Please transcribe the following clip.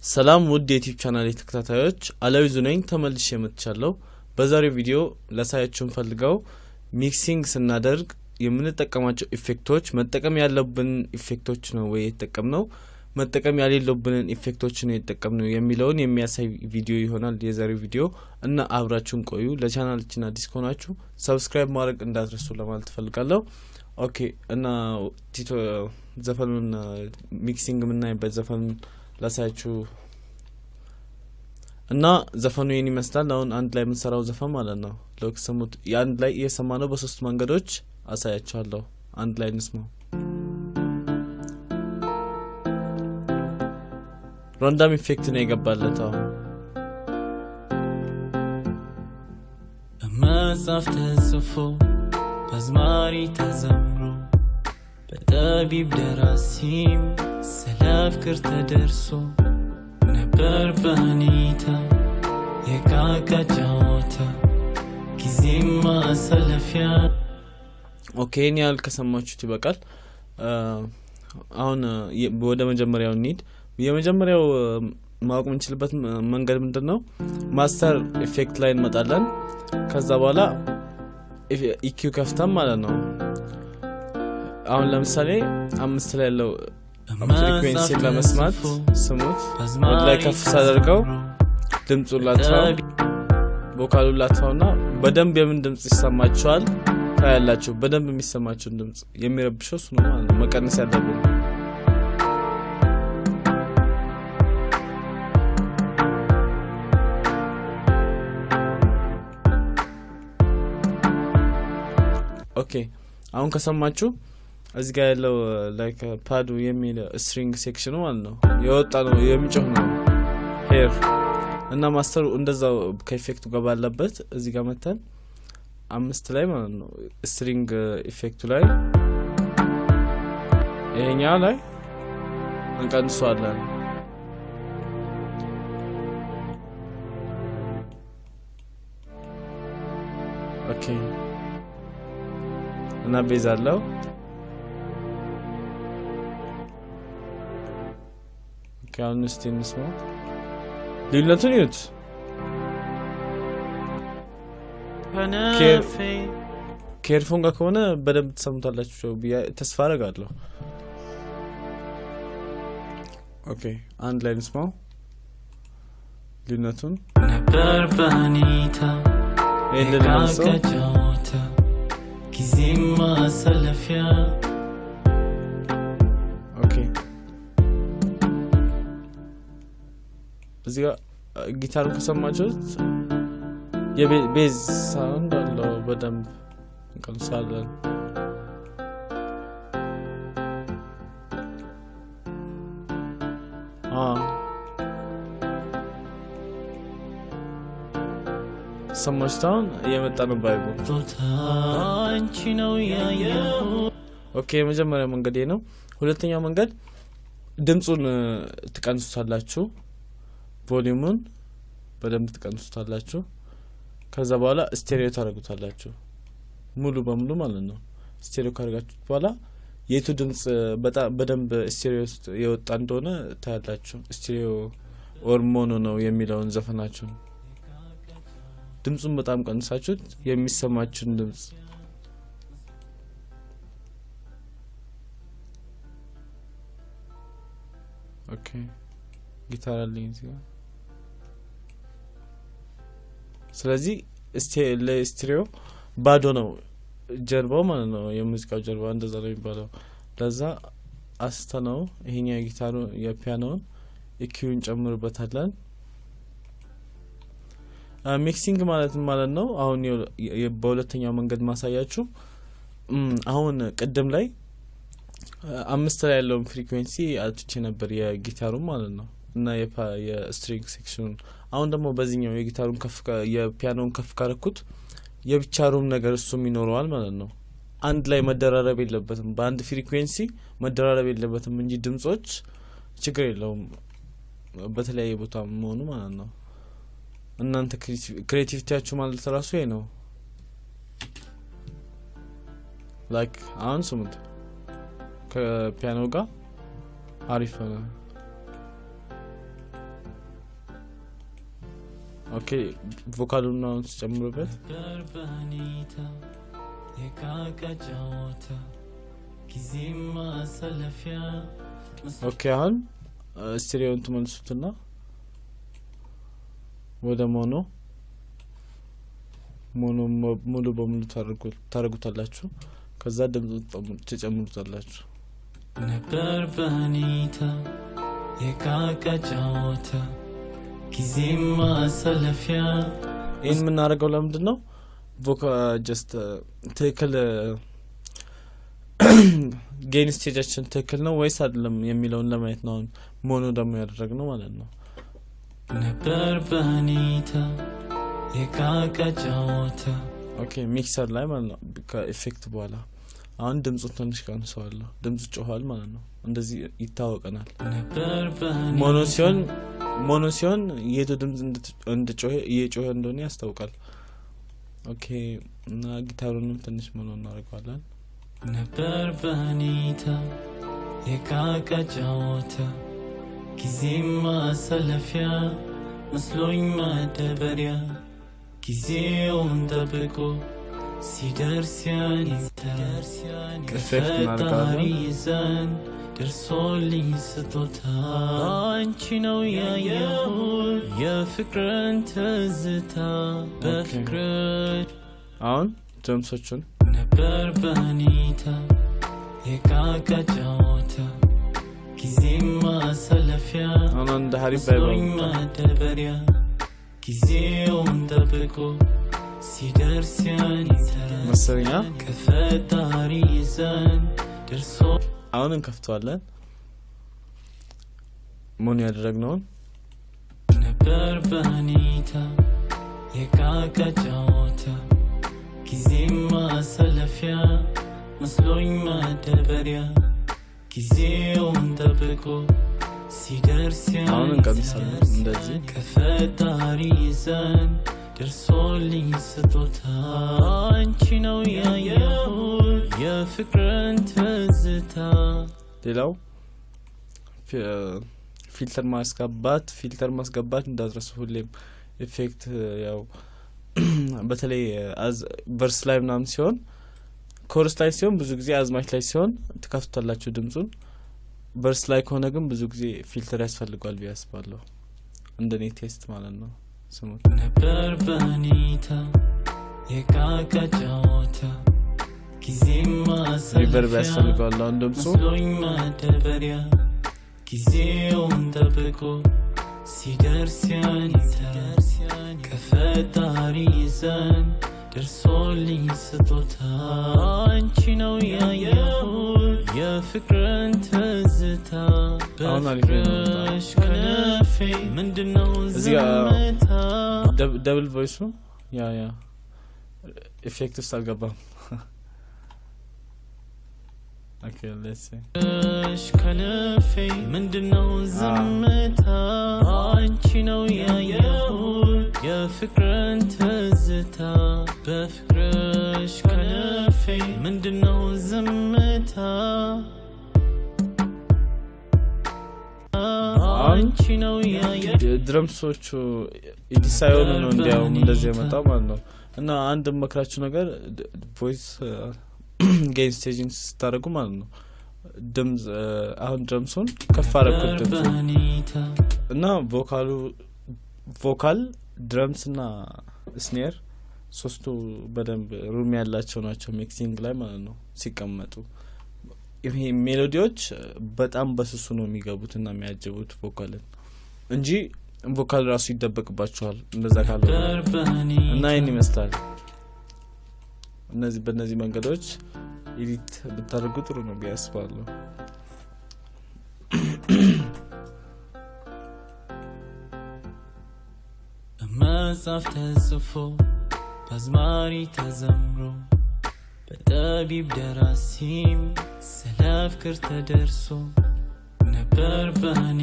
ሰላም ውድ የዩቲዩብ ቻናል ተከታታዮች አለዊዙ ነኝ ተመልሼ መጥቻለሁ። በዛሬው ቪዲዮ ላሳያችሁ ፈልገው ሚክሲንግ ስናደርግ የምንጠቀማቸው ኢፌክቶች መጠቀም ያለብን ኢፌክቶች ነው ወይ የተጠቀምነው መጠቀም ያሌለብን ኢፌክቶች ነው የተጠቀምነው የሚለውን የሚያሳይ ቪዲዮ ይሆናል የዛሬው ቪዲዮ እና አብራችሁን ቆዩ። ለቻናላችን አዲስ ከሆናችሁ ሰብስክራይብ ማድረግ እንዳትረሱ ለማለት ፈልጋለሁ። ኦኬ እና ቲቶ ዘፈኑን ሚክሲንግ ምናይበት ዘፈን ላሳያችሁ እና ዘፈኑ የኔ ይመስላል። አሁን አንድ ላይ ምን ሰራው ዘፈን ማለት ነው። ለክሰሙት አንድ ላይ እየሰማነው በሶስት መንገዶች አሳያችኋለሁ። አንድ ላይ እንስማው። ራንደም ኢፌክት ነው የገባለታው። መጽሐፍ ተጽፎ በዝማሪ ተዘምሮ በጠቢብ ደራሲም ስለፍቅር ተደርሶ ነበር በኔታ የቃቃ ጨዋታ ጊዜም ማሳለፊያ። ኦኬ እኔ ያልከሰማችሁት ይበቃል። አሁን ወደ መጀመሪያው እንሂድ። የመጀመሪያው ማወቅ የምንችልበት መንገድ ምንድነው? ማስተር ኢፌክት ላይ እንመጣለን። ከዛ በኋላ ኢኪው ከፍተን ማለት ነው። አሁን ለምሳሌ 5 ላይ ያለው ፍሪኩዌንሲ ለመስማት ስሙት ወደ ላይ ከፍ ሳደርገው ድምጹ ላጥፋው ቮካሉ ላጥፋውና በደንብ የምን ድምጽ ይሰማችኋል ታያላችሁ። በደንብ የሚሰማችሁን ድምጽ የሚረብሽው እሱ ነው ማለት ነው። መቀነስ ያለብን ኦኬ። አሁን ከሰማችሁ እዚህ ጋር ያለው ላይክ ፓዱ የሚል ስትሪንግ ሴክሽኑ ማለት ነው የወጣ ነው የሚጮህ ነው ሄር እና ማስተሩ እንደዛው ከኢፌክቱ ጋር ባለበት እዚህ ጋር መተን 5 ላይ ማለት ነው ስትሪንግ ኢፌክቱ ላይ ይሄኛው ላይ እንቀንሷለን። ኦኬ እና ቤዝ አለው። ካውን ስቲንስ ነው ልዩነቱን ይዩት። ኬርፎን ጋር ከሆነ በደንብ ተሰምታላችሁ ተስፋ አደርጋለሁ። ኦኬ አንድ ላይ እንስማው ልዩነቱን ነበር በኔታ የቃቃ ጨዋታ ጊዜም ማሳለፊያ። ኦኬ እዚህ ጋር ጊታሩን ከሰማችሁት የቤዝ ሳውንድ አለው በደንብ እንቀንሳለን። ሰማችሁታውን እየመጣ ነው ባይቡ አንቺ ነው ያየው። ኦኬ የመጀመሪያው መንገድ ነው። ሁለተኛው መንገድ ድምጹን ትቀንሱታላችሁ፣ ቮሊዩሙን በደንብ ትቀንሱታላችሁ። ከዛ በኋላ ስቴሪዮ ታደርጉታላችሁ ሙሉ በሙሉ ማለት ነው። ስቴሪዮ ካደረጋችሁት በኋላ የቱ ድምጽ በደንብ ስቴሪዮ የወጣ እንደሆነ ታያላችሁ። ስቴሪዮ ኦር ሞኖ ነው የሚለውን ዘፈናችሁ ድምጹን በጣም ቀንሳችሁት የሚሰማችሁን ድምጽ ኦኬ ጊታር አለኝ እዚህ ጋር። ስለዚህ ለስቴሪዮ ባዶ ነው ጀርባው ማለት ነው። የሙዚቃው ጀርባ እንደዛ ነው የሚባለው። ለዛ አስተነው ይሄኛው ጊታሩ የፒያኖውን ኢኪውን ጨምርበታለን። ሚክሲንግ ማለት ነው። አሁን በሁለተኛው መንገድ ማሳያችሁ አሁን ቀደም ላይ 5 ላይ ያለው ፍሪኩዌንሲ አጥቼ ነበር የጊታሩ ማለት ነው እና የስትሪንግ ሴክሽኑን። አሁን ደግሞ በዚህኛው የጊታሩን የፒያኖውን ከፍ ካረኩት የብቻ ሩም ነገር እሱም ይኖረዋል ማለት ነው። አንድ ላይ መደራረብ የለበትም፣ በአንድ ፍሪኩዌንሲ መደራረብ የለበትም እንጂ ድምጾች ችግር የለውም በተለያየ ቦታ መሆኑ ማለት ነው። እናንተ ክሬቲቪቲያችሁ ማለት ራሱ ይሄ ነው። ላይክ አሁን ስሙት ከፒያኖ ጋር አሪፍ ነው። ኦኬ ቮካሉን ነው ተጨምሮበት በርባኒታ የካካጫወታ ጊዜማ ሰለፊያ ኦኬ አሁን ስቴሪዮን ተመልሱትና ወደ ሞኖ ሙሉ በሙሉ ታረጉታላችሁ ከዛ ድምጽ ተጨምሩታላችሁ በርባኒታ የካካጫወታ ጊዜማ ሰለፊያ ይሄን ምን አደረገው ለምንድነው ቮካ ጀስት ትክክል ጌን ስቴጃችን ትክክል ነው ወይስ አይደለም የሚለውን ለማየት ነው ሞኖ ደግሞ ያደረግነው ማለት ነው በርባኒታ የካካጫወታ ኦኬ ሚክሰር ላይ ማለት ነው ከኢፌክት በኋላ አሁን ድምጹ ትንሽ ቀንሰዋለሁ ድምጹ ጮሃል ማለት ነው እንደዚህ ይታወቀናል ሞኖ ሲሆን የቱ ድምጽ እንደጮህ እየጮህ እንደሆነ ያስታውቃል ኦኬ እና ጊታሩንም ትንሽ ሞኖ እናደርጋለን በርባኒታ የካካጫወታ ጊዜማ ሰለፊያ መስሎኝ ማደበሪያ ጊዜውን ጠብቆ ሲደርስ ያን ከፈጣሪ ዘንድ ደርሶልኝ ስጦታ አንቺ ነው ያየሁት የፍቅርን ትዝታ በፍቅር አሁን ድምጾቹን በርባኒታ የካካጫወታ ጊዜማ ሰለፊያ አሁን እንደ ሀሪፍ መስሎኝ ማደበሪያ ጊዜውን ጠብቆ ሲደርስ ያን መሰለኛ ከፈጣሪ ዘንድ ደርሶ አሁን እንከፍተዋለን ሞኖ ያደረግነው በርባኒታ የካካጫወታ ጊዜማ ሰለፊያ መስሎኝ ማደበሪያ ጊዜውን ጠብቆ ሲደርስ አሁን እንቀምሳለን እንደዚህ ከፈጣሪ ዘንድ ደርሶልኝ ስጦታ አንቺ ነው ያየሁት የፍቅርን ትዝታ ሌላው ፊልተር ማስገባት እንዳትረሱ ሁሌም ኢፌክት ያው በተለይ ቨርስ ላይ ምናምን ሲሆን ኮርስ ላይ ሲሆን ብዙ ጊዜ አዝማች ላይ ሲሆን ተከፍቷላችሁ ድምጹን ቨርስ ላይ ከሆነ ግን ብዙ ጊዜ ፊልተር ያስፈልጋል ቢያስባለሁ እንደኔ ቴስት ማለት ነው ስሙት በርባኒታ የካካጫወታ ጊዜማ ሪቨርብ ያስፈልጋል አሁን ድምጹ መስሎኝ ማደበሪያ ጊዜውን ጠብቆ ሲደርስ ያን ከፈጣሪ ዘንድ ደርሶልኝ ስጦታ አንቺ ነው ያየሁት የፍቅርን ትዝታ በፍቅርሽ ከነፌ ምንድነው ዝምታ ደብል ቮይሱ ያ ኢፌክት ውስጥ አልገባም Okay, let's see. ከነፌ ምንድነው ዝምታ አንቺ ነው ያየሁት የፍቅርን ትዝታ በፍቅርሽ ከነፌ ምንድነው ዝምታ አንቺ ነው ያየሁት ድረምሶቹ ኢዲሳዮን ነው እንዲያው እንደዚህ የመጣው ማለት ነው እና አንድ መክራችሁ ነገር ቮይስ ጌን ስቴጂንግ ስታደርጉ ማለት ነው ድምጽ አሁን ድረምሱን ከፍ አደረኩት እና ቮካል ድረምስ እና ስኔር ሶስቱ በደንብ ሩም ያላቸው ናቸው ሚክሲንግ ላይ ማለት ነው ሲቀመጡ ይሄ ሜሎዲዎች በጣም በስሱ ነው የሚገቡትና የሚያጀቡት ቮካልን እንጂ ቮካል ራሱ ይደበቅባቸዋል እንደዛ ካልሆነ እና ይሄን ይመስላል በእነዚህ መንገዶች ኤዲት ብታደርጉ ጥሩ ነው ቢያስባለሁ በመጽሐፍ ተጽፎ በአዝማሪ ተዘምሮ በጠቢብ ደራሲም ስለ ፍቅር ተደርሶ ነበር በኔ